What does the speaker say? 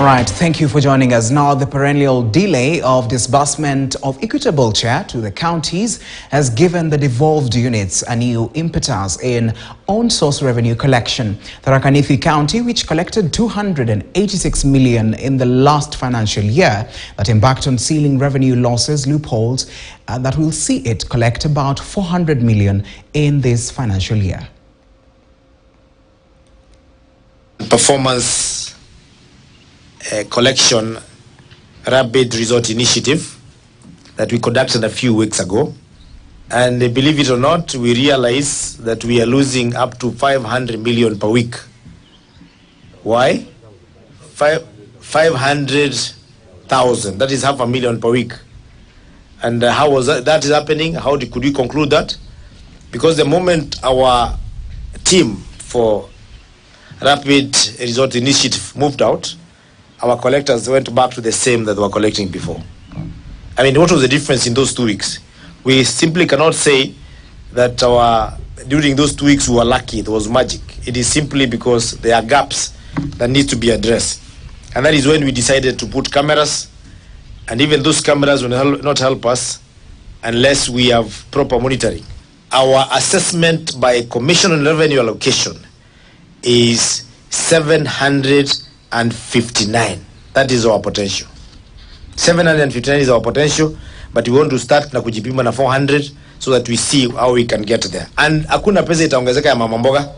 Right, thank you for joining us. Now, the perennial delay of disbursement of equitable share to the counties has given the devolved units a new impetus in own source revenue collection. Tharaka County, which collected 286 million in the last financial year, that embarked on sealing revenue losses loopholes that will see it collect about 400 million in this financial year. Performance collection rapid resort initiative that we conducted a few weeks ago, and believe it or not, we realize that we are losing up to 500 million per week. Why? 500,000, that is half a million per week. And how was that is happening? How could we conclude that? Because the moment our team for rapid resort initiative moved out, our collectors went back to the same that they were collecting before. I mean, what was the difference in those 2 weeks? We simply cannot say that during those 2 weeks we were lucky, there was magic. It is simply because there are gaps that need to be addressed. And that is when we decided to put cameras, and even those cameras will not help us unless we have proper monitoring. Our assessment by Commission on Revenue Allocation is 759. That is our potential. 759 is our potential, but we want to start na kujipima na 400 so that we see how we can get there. And hakuna pesa itaongezeka ya mama mboga.